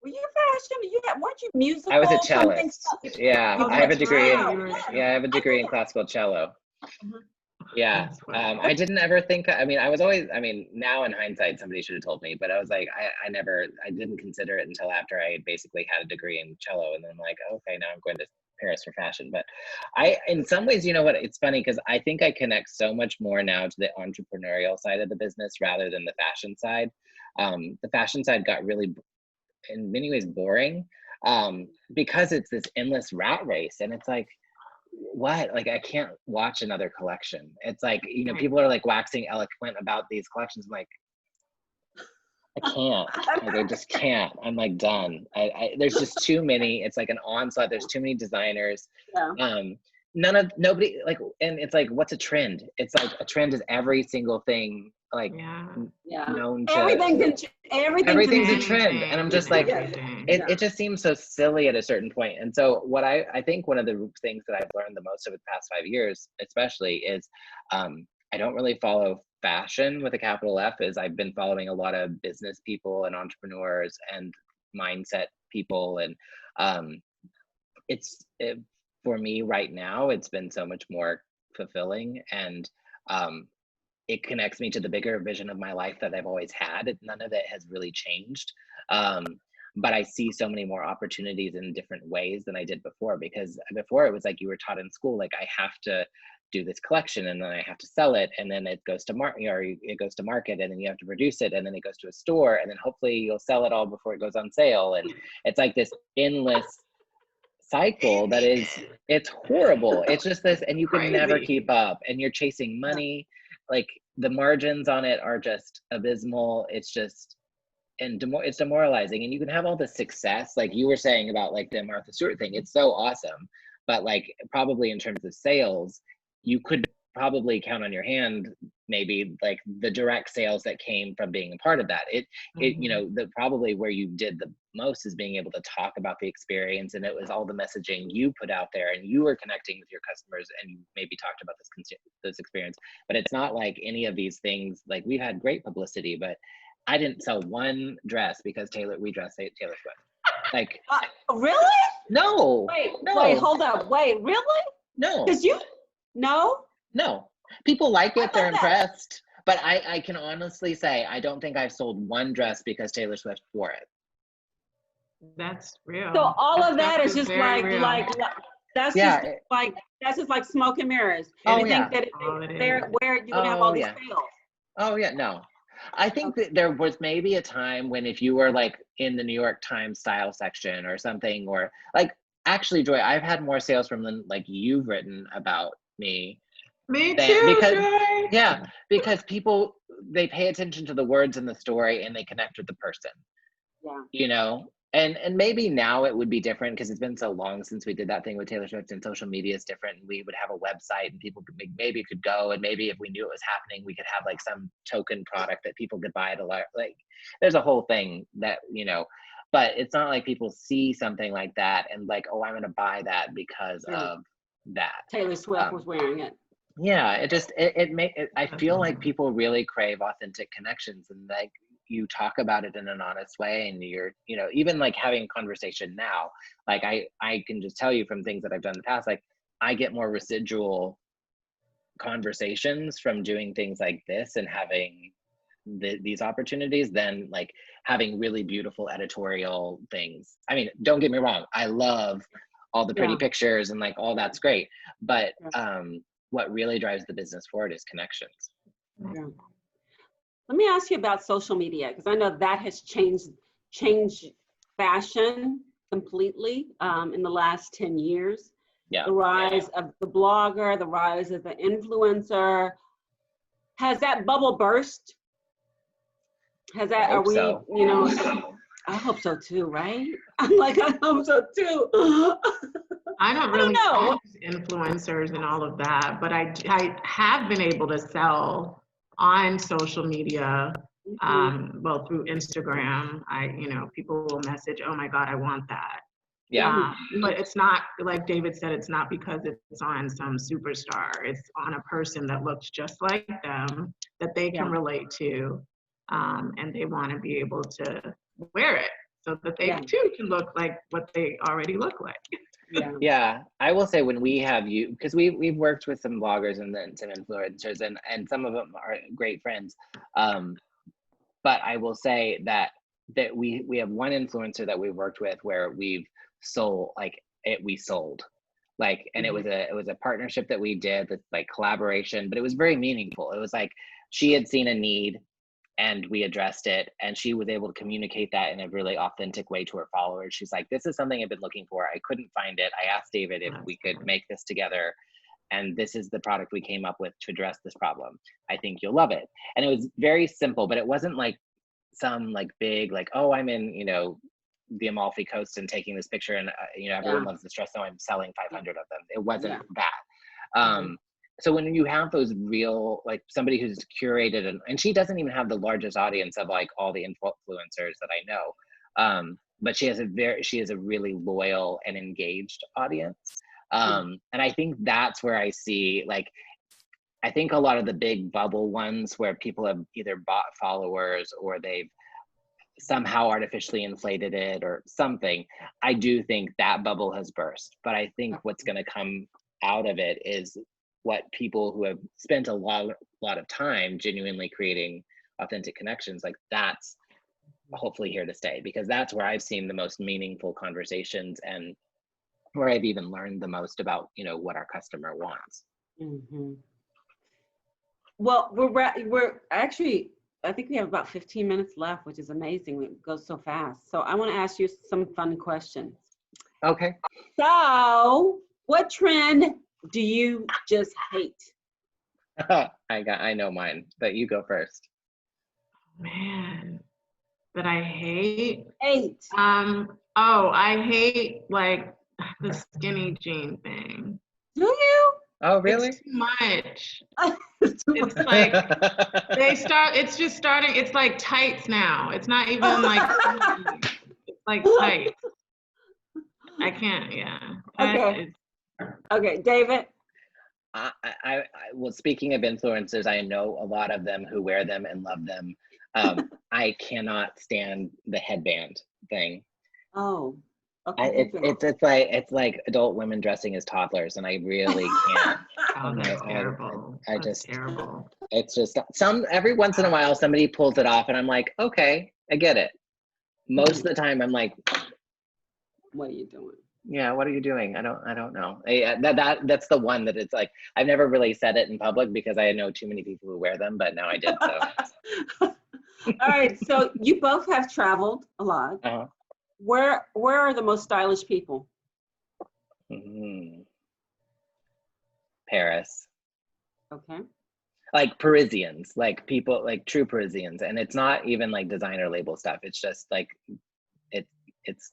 fashion? Weren't you musical? I was a cellist. Yeah, I have a degree. Wow. I have a degree in classical cello. Yeah. That's funny. I didn't ever think, I mean, I was always, I mean, now in hindsight, somebody should have told me, but I was like, I didn't consider it until after I basically had a degree in cello. And then I'm like, okay, now I'm going to Paris for fashion. But in some ways, you know what, it's funny because I think I connect so much more now to the entrepreneurial side of the business rather than the fashion side. The fashion side got really, in many ways, boring because it's this endless rat race. And it's like, what, like I can't watch another collection. It's like, you know, people are like waxing eloquent about these collections. I'm like, I can't, like I just can't. I'm like done. There's just too many. It's like an onslaught. There's too many designers. Yeah. Nobody like, and it's like, what's a trend? It's like a trend is every single thing like Yeah. Yeah. known to Everything's everything's a a trend. And I'm just like, Everything. it just seems so silly at a certain point. And so what I think one of the things that I've learned the most over the past 5 years, especially, is I don't really follow fashion with a capital F. Is I've been following a lot of business people and entrepreneurs and mindset people. And for me right now, it's been so much more fulfilling. And it connects me to the bigger vision of my life that I've always had. None of it has really changed. But I see so many more opportunities in different ways than I did before, because before it was like you were taught in school, like I have to do this collection and then I have to sell it, and then it goes to it goes to market, and then you have to produce it, and then it goes to a store, and then hopefully you'll sell it all before it goes on sale. And it's like this endless cycle that it's horrible. It's just this, and you can never Crazy. keep up, and you're chasing money. Like the margins on it are just abysmal. It's just, and it's demoralizing. And you can have all the success, like you were saying about like the Martha Stewart thing. It's so awesome, but like probably in terms of sales, you could probably count on your hand maybe like the direct sales that came from being a part of that. You know, the probably where you did the most is being able to talk about the experience, and it was all the messaging you put out there, and you were connecting with your customers, and you maybe talked about this experience. But it's not like any of these things. Like we've had great publicity, but I didn't sell one dress because we dressed Taylor Swift. Like Really? no, Wait, hold up. Wait, really? no, Because no? people like I it, they're thought that- impressed, but I can honestly say I don't think I've sold one dress because Taylor Swift wore it. That's real. So all of That's that is just very real. that's Yeah, just like smoke and mirrors. Oh, You yeah. think that All it is. where you're gonna have all these yeah. sales. Oh yeah, no. I think that there was maybe a time when if you were like in the New York Times style section or something, or like, actually, Joy, I've had more sales from them like you've written about me. Me That- too, because- Joy. Yeah, because people, they pay attention to the words in the story and they connect with the person, Yeah. you know? And maybe now it would be different because it's been so long since we did that thing with Taylor Swift, and social media is different. And we would have a website and people could maybe could go, and maybe if we knew it was happening, we could have like some token product that people could buy at a lot. Like there's a whole thing that, you know, but it's not like people see something like that and like, oh, I'm going to buy that because Yeah. of that. Taylor Swift was wearing it. Yeah, I feel like people really crave authentic connections, and like you talk about it in an honest way, and you're, you know, even like having a conversation now, like I can just tell you from things that I've done in the past, like I get more residual conversations from doing things like this and having these opportunities than like having really beautiful editorial things. I mean, don't get me wrong, I love all the pretty Yeah. pictures and like all that's great, but what really drives the business forward is connections. Yeah. Let me ask you about social media, because I know that has changed fashion completely in the last 10 years. Yeah. The rise of the blogger, the rise of the influencer. Has that bubble burst? Has that, I hope so. you know, I hope so too, right? I'm like, I hope so too. I don't really know. use influencers and all of that, but I have been able to sell on social media, well, through Instagram. People will message, oh my God, I want that. Yeah. But it's not, like David said, it's not because it's on some superstar. It's on a person that looks just like them, that they can relate to, and they want to be able to wear it so that they too can look like what they already look like. Yeah, I will say when we have you, because we've worked with some bloggers and then some influencers, and some of them are great friends. But I will say that we have one influencer that we've worked with where we've sold we sold like, and it was a partnership that we did, with like collaboration, but it was very meaningful. It was like she had seen a need and we addressed it, and she was able to communicate that in a really authentic way to her followers. She's like, this is something I've been looking for, I couldn't find it, I asked David if we could make this together, and this is the product we came up with to address this problem. I think you'll love it. And it was very simple, but it wasn't like some like big, like, oh, I'm in, the Amalfi Coast and taking this picture, and everyone loves this dress, so I'm selling 500 of them. It wasn't that. So when you have those real, like somebody who's curated, and she doesn't even have the largest audience of like all the influencers that I know, but she has a really loyal and engaged audience. And I think that's where I see, like, I think a lot of the big bubble ones where people have either bought followers or they've somehow artificially inflated it or something, I do think that bubble has burst. But I think what's going to come out of it is what people who have spent a lot of time genuinely creating authentic connections, like that's hopefully here to stay, because that's where I've seen the most meaningful conversations and where I've even learned the most about, what our customer wants. Well, we're actually, I think we have about 15 minutes left, which is amazing. It goes so fast. So I want to ask you some fun questions. Okay. So what trend do you just hate? I know mine, but you go first. Man, that I hate. I hate like the skinny jean thing. Do you? Oh, really? It's too much. It's like it's just starting, it's like tights now. It's not even like, it's like tights. I can't, Okay. Okay, David? Well, speaking of influencers, I know a lot of them who wear them and love them. I cannot stand the headband thing. Oh, okay. It's like adult women dressing as toddlers, and I really can't. Oh, that's terrible. That's terrible. It's just every once in a while somebody pulls it off, and I'm like, okay, I get it. Most of the time, I'm like, what are you doing? Yeah, what are you doing? I don't know. That's the one that it's like, I've never really said it in public because I know too many people who wear them, but now I did. So. All right, so you both have traveled a lot. Uh-huh. Where are the most stylish people? Paris. Okay. Like Parisians, like people, like true Parisians, and it's not even like designer label stuff. It's just like it's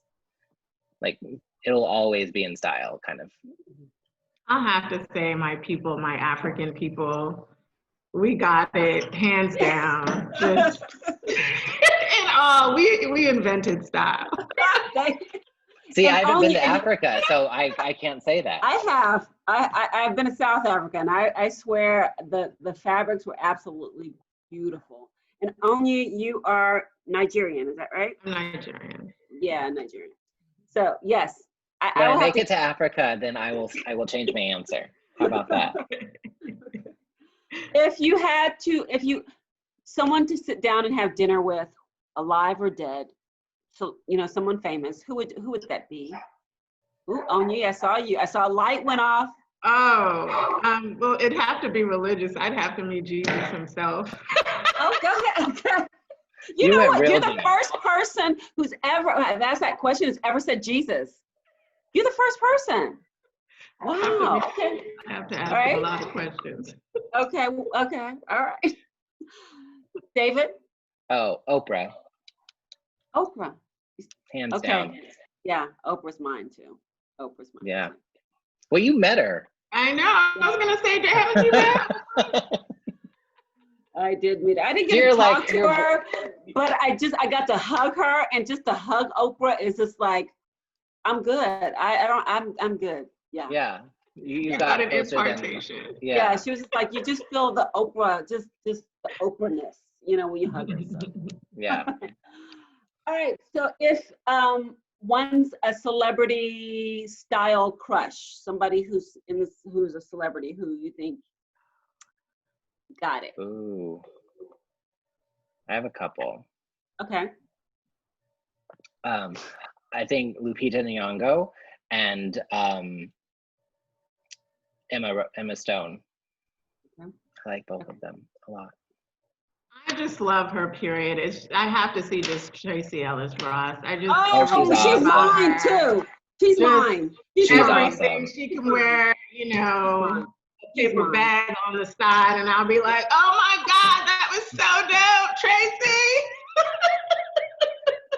like it'll always be in style, kind of. I'll have to say my African people, we got it hands down. Just and all, we invented style. See, I haven't been to Africa, so I can't say that. I have. I've been to South Africa, and I swear the fabrics were absolutely beautiful. And Onye, you are Nigerian, is that right? I'm Nigerian. Yeah, Nigerian. So yes. When I make it to Africa, then I will change my answer. How about that? If someone to sit down and have dinner with, alive or dead, so someone famous, who would that be? Ooh, Onye, I saw you. I saw a light went off. Oh, well, it'd have to be religious. I'd have to meet Jesus himself. Oh, go ahead. Okay. You know what? You're the first person who's ever asked that question who's ever said Jesus. You're the first person. Wow. Okay. I have to ask a lot of questions. Okay. Okay. All right. David? Oh, Oprah. Oprah. Hands down. Yeah, Oprah's mine too. Oprah's mine. Yeah. Well, you met her. I know. I was gonna say, haven't you met? I did meet her. I didn't get to talk to her, but I got to hug her, and just to hug Oprah is just like, I'm good. I'm good. Yeah. Yeah. You got an impartation. Yeah. She was just like, you just feel the Oprah, just the Oprah-ness, when you hug her. So. Yeah. All right. So if one's a celebrity style crush, somebody who's who's a celebrity who you think got it. Ooh. I have a couple. Okay. I think Lupita Nyong'o and Emma Stone. Okay. I like both of them a lot. I just love her, period. I have to see just Tracy Ellis Ross. I just Oh, she's she's awesome. mine too. She's Just mine. She's She's mine. everything. awesome. She can wear, She's a paper mine. bag on the side, and I'll be like, oh my God, that was so dope, Tracy.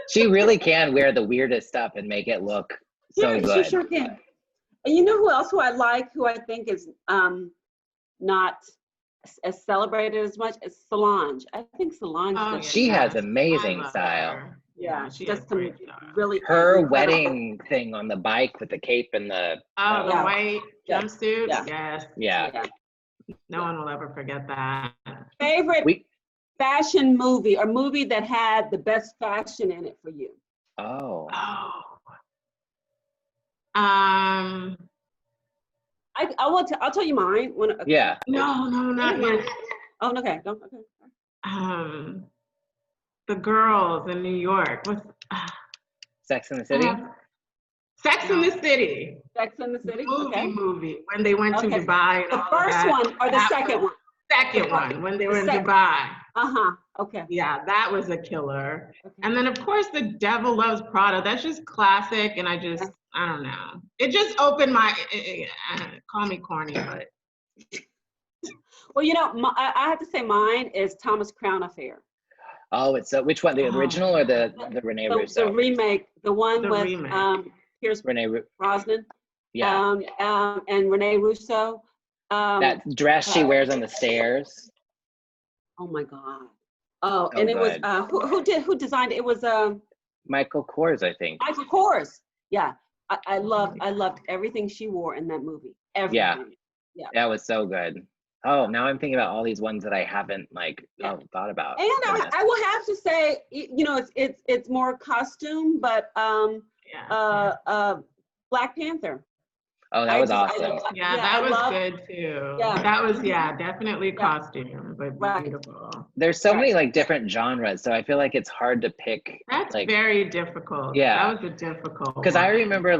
She really can wear the weirdest stuff and make it look so Yeah, good. she sure can. And you know who I like, who I think is not as celebrated as much as Solange. I think Solange Oh, does. She has yes. amazing I love style. her. Yeah, she she has does some great style. really Her incredible- wedding thing on the bike with the cape and the Oh, the Yeah. white Yeah. jumpsuit? Yeah. Yes. yeah. No one will ever forget that. Favorite We fashion movie or movie that had the best fashion in it for you? oh Oh. I'll tell you mine. yeah. No, not yet. Oh, okay. Go. Okay. The girls in New York. What's Sex in the City. Sex in the City. Sex in the City. Movie when they went to Okay. Dubai. And The all of first that. one or the That second was- one? Second one when they were in second. Dubai. Okay. Yeah, that was a killer. Okay. And then of course The Devil Loves Prada. That's just classic, and I don't know. It just opened my. Call me corny, but. Well, I have to say mine is Thomas Crown Affair. Oh, it's which one? The Oh. original or the Rene The Russo? remake, the one The with remake. Pierce Rene. Brosnan. Yeah. And Rene Russo. That dress she wears on the stairs. Oh my God. Oh, Oh, and it was good. who designed it? It was Michael Kors, I think. Michael Kors. Yeah. I loved everything she wore in that movie. Everything. That was so good. Oh, now I'm thinking about all these ones that I haven't thought about. And Goodness. I will have to say, it's more costume, but Black Panther. Oh, that was awesome. Yeah, that was good too. Yeah. That was definitely costume, but Right. beautiful. There's so many different genres, so I feel like it's hard to pick. That's very difficult. Yeah. That was a difficult. Because I one. remember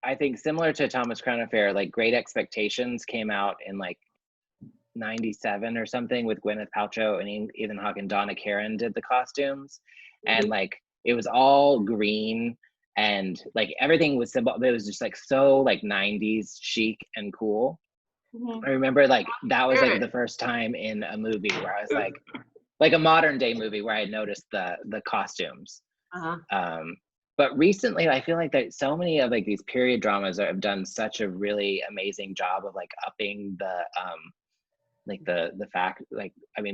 I think similar to Thomas Crown Affair, Great Expectations came out in 97 or something with Gwyneth Paltrow and Ethan Hawke, and Donna Karan did the costumes, and it was all green. And everything was simple. It was just so 90s chic and cool. Mhm. I remember that was the first time in a movie where I was like a modern day movie where I had noticed the costumes. But recently I feel like that so many of these period dramas have done such a really amazing job of upping the fact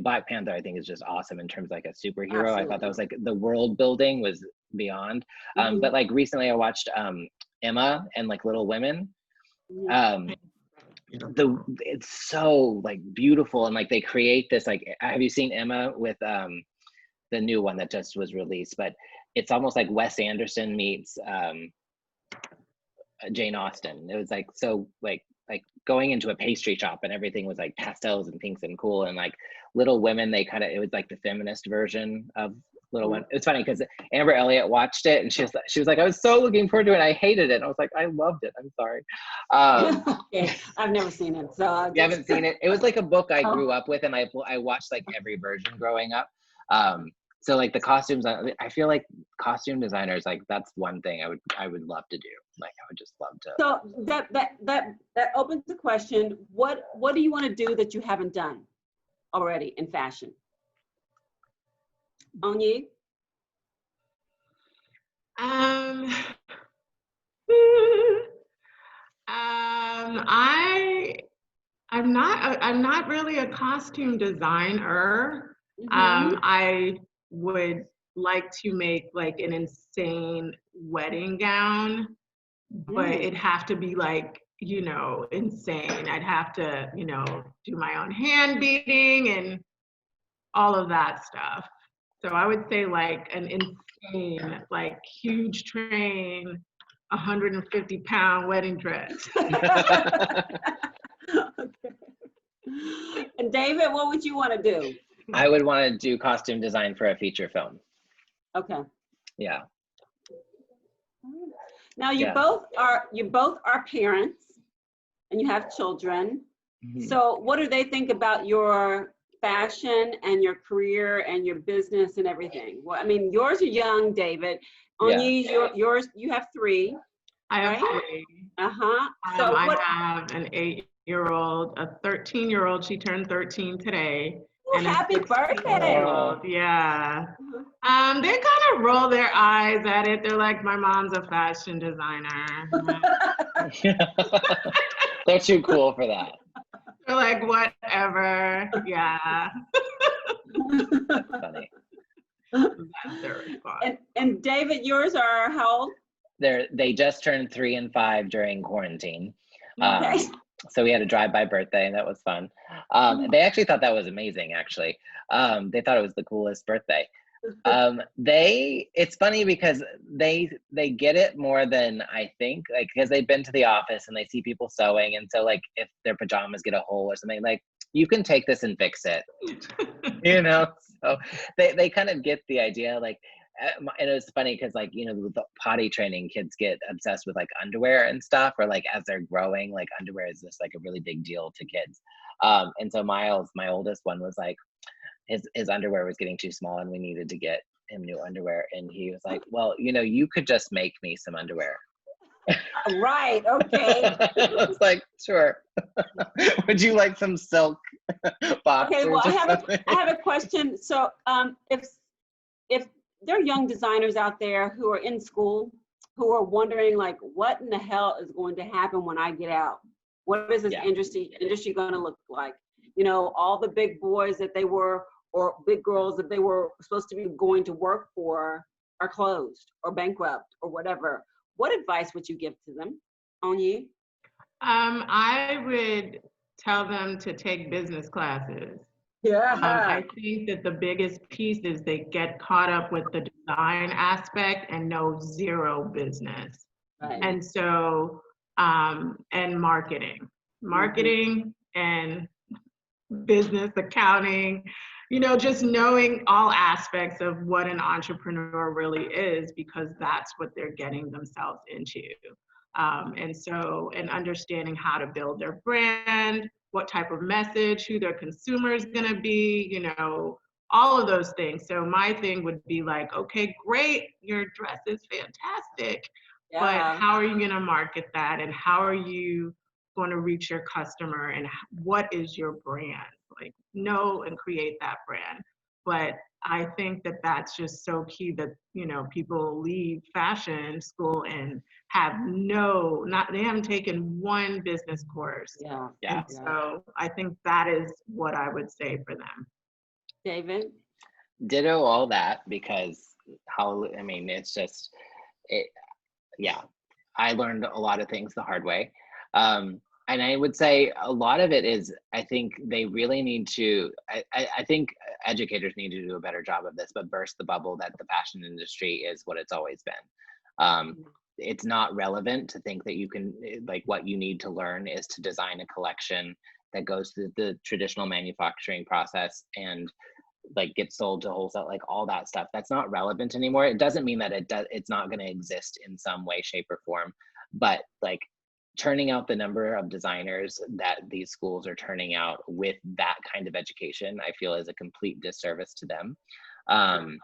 Black Panther I think is just awesome in terms of a superhero. Absolutely. I thought that was the world building was beyond. But recently I watched Emma and Little Women. It's so beautiful, and they create this have you seen Emma with the new one that just was released? But it's almost like Wes Anderson meets Jane Austen. It was so going into a pastry shop and everything was pastels and pinks and cool, and Little Women, it was the feminist version of Little Women. It's funny because Amber Elliott watched it and she was like, I was so looking forward to it and I hated it. And I was like, I loved it. I'm sorry. Yeah, I've never seen it, so You haven't seen it? It was a book I grew up with, and I watched every version growing up. So the costumes, I feel costume designers, that's one thing I would love to do. I would just love to. So that opens the question: what do you want to do that you haven't done already in fashion? Onyi? I'm not really a costume designer. I would like to make an insane wedding gown, but it'd have to be insane. I'd have to, do my own hand beating and all of that stuff. So I would say like an insane, like huge train, 150-pound wedding dress. And David, what would you want to do? I would want to do costume design for a feature film. Okay. Yeah. Now you Yeah. both are parents and you have children. Mhm. So what do they think about your fashion and your career and your business and everything? Well, I mean, yours are young, David. Onyi, yours, you have 3. I have Right? 3. Uh-huh. So I what? have an 8-year-old, a 13-year-old. She turned 13 today. Oh, And a happy birthday. 16-year-old. Yeah. They kind of roll their eyes at it. They're like, my mom's a fashion designer. They're too cool for that. They're like, whatever. Yeah. That's funny. That's their response. And David, yours are how old? They just turned 3 and 5 during quarantine. Okay. So we had a drive-by birthday, and that was fun. They actually thought that was amazing, actually. They thought it was the coolest birthday. It's funny because they get it more than I think, like, because they've been to the office and they see people sewing, and so like if their pajamas get a hole or something, like, you can take this and fix it, you know. So they kind of get the idea, like, and it's funny because, like, you know, the potty training, kids get obsessed with like underwear and stuff, or like as they're growing, like underwear is just like a really big deal to kids. And so Miles, my oldest one, was like, his underwear was getting too small and we needed to get him new underwear, and he was like, well, you know, you could just make me some underwear. Right. Okay. I was like, sure. Would you like some silk boxers? Okay. Well, or I something? have a question. So, if there are young designers out there who are in school who are wondering, like, what in the hell is going to happen when I get out? What is this Yeah. industry going to look like? You know, all the big boys that they were, or big girls that they were supposed to be going to work for, are closed or bankrupt or whatever. What advice would you give to them? Onyi? I would tell them to take business classes. Yeah. I think that the biggest piece is they get caught up with the design aspect and know zero business. Right. And so, and marketing and business, accounting, you know, just knowing all aspects of what an entrepreneur really is, because that's what they're getting themselves into. And understanding how to build their brand, what type of message, who their consumer is going to be, you know, all of those things. So my thing would be like, okay, great, your dress is fantastic, but how are you going to market that? And how are you going to reach your customer? And what is your brand? Like, know and create that brand. But I think that that's just so key, that, you know, people leave fashion school and they haven't taken one business course. Yeah. Yeah. And so I think that is what I would say for them. David? Ditto all that, because I mean, it's just, yeah, I learned a lot of things the hard way. And I would say a lot of it is, I think they really need to, I think educators need to do a better job of this, but burst the bubble that the fashion industry is what it's always been. It's not relevant to think that you can, like, what you need to learn is to design a collection that goes through the traditional manufacturing process and like get sold to wholesale, like all that stuff. That's not relevant anymore. It doesn't mean that it's not going to exist in some way, shape, or form, but like turning out the number of designers that these schools are turning out with that kind of education, I feel is a complete disservice to them. And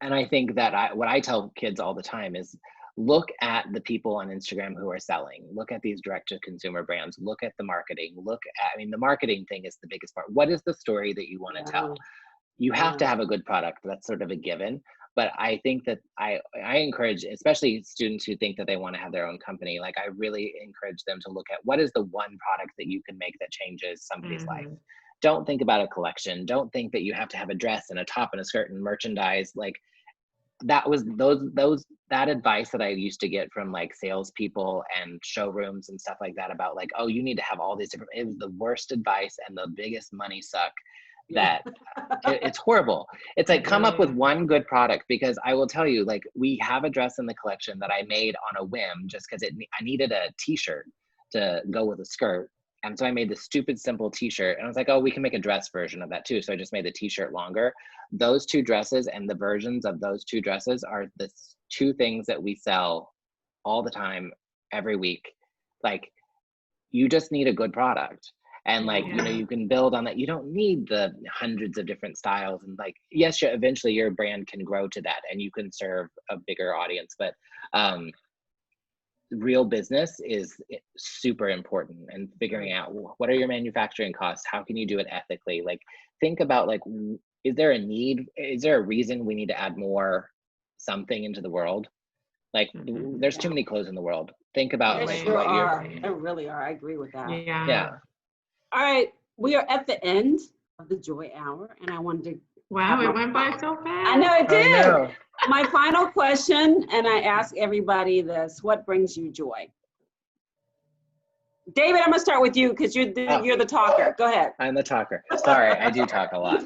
I think that what I tell kids all the time is, look at the people on Instagram who are selling, look at these direct to consumer brands, look at the marketing, I mean, the marketing thing is the biggest part. What is the story that you want to tell? You have to have a good product. That's sort of a given. But I think that I encourage, especially students who think that they want to have their own company, like I really encourage them to look at what is the one product that you can make that changes somebody's life. Don't think about a collection. Don't think that you have to have a dress and a top and a skirt and merchandise. Like that was that advice that I used to get from like salespeople and showrooms and stuff like that about like, oh, you need to have all these different, it was the worst advice and the biggest money suck Yeah. that it's horrible. It's like, come up with one good product, because I will tell you, like, we have a dress in the collection that I made on a whim just because I needed a t-shirt to go with a skirt. And so I made this stupid simple t-shirt, and I was like, oh, we can make a dress version of that too. So I just made the t-shirt longer. Those two dresses and the versions of those two dresses are the two things that we sell all the time, every week. Like, you just need a good product. And like, you know, you can build on that. You don't need the hundreds of different styles. And like, yes, eventually your brand can grow to that and you can serve a bigger audience. But real business is super important, and figuring out what are your manufacturing costs? How can you do it ethically? Like, think about, like, is there a need? Is there a reason we need to add more something into the world? Like, there's too many clothes in the world. Think about There like sure what you're. are. There really are. I agree with that. Yeah. All right, we are at the end of the Joy Hour, and I wanted to. Wow, it went by so fast. I know it I did. know. My final question, and I ask everybody this: what brings you joy? David, I'm gonna start with you because you're the talker. Go ahead. I'm the talker. Sorry, I do talk a lot.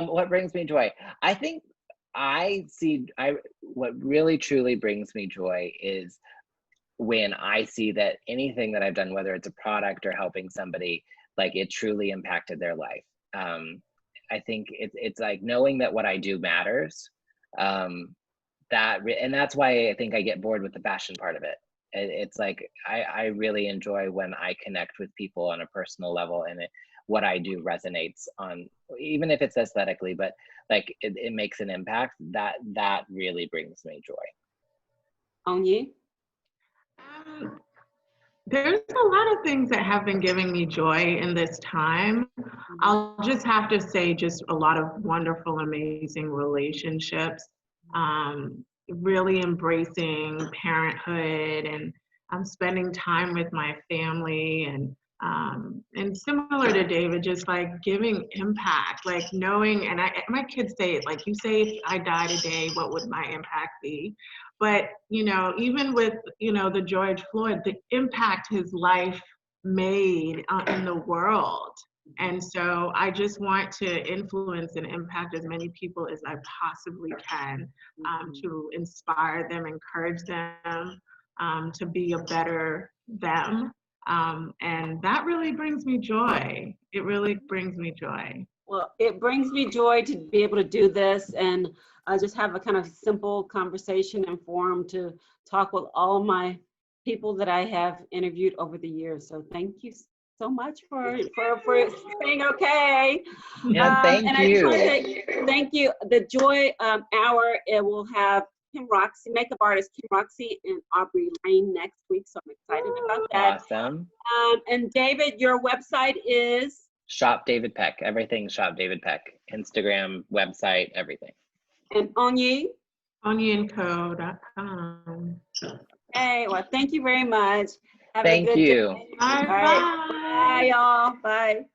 What brings me joy? I think what really truly brings me joy is when I see that anything that I've done, whether it's a product or helping somebody, like, it truly impacted their life. I think it's like knowing that what I do matters. And that's why I think I get bored with the fashion part of it. It's like, I really enjoy when I connect with people on a personal level, and what I do resonates on, even if it's aesthetically, but like it makes an impact. That really brings me joy. Onyi? There's a lot of things that have been giving me joy in this time. I'll just have to say, just a lot of wonderful, amazing relationships. Really embracing parenthood, and I'm spending time with my family, and similar to David, just like giving impact, like knowing, and my kids say it, like, you say, if I die today, what would my impact be? But, you know, even with, you know, the George Floyd, the impact his life made in the world. And so I just want to influence and impact as many people as I possibly can, to inspire them, encourage them to be a better them. And that really brings me joy. It really brings me joy. Well, it brings me joy to be able to do this and just have a kind of simple conversation and forum to talk with all my people that I have interviewed over the years. So thank you so much for saying okay. Yeah, thank and you. I just want to say thank you. The Joy Hour, it will have Kim Roxy, makeup artist Kim Roxy and Aubrey Lane next week. So I'm excited about that. Awesome. And David, your website is? Shop David Peck. Everything's Shop David Peck. Instagram, website, everything. And Onyi? OnyiandCo.com. Hey, well, thank you very much. Have Thank a good you. day. Bye. All right. Bye, y'all. Bye.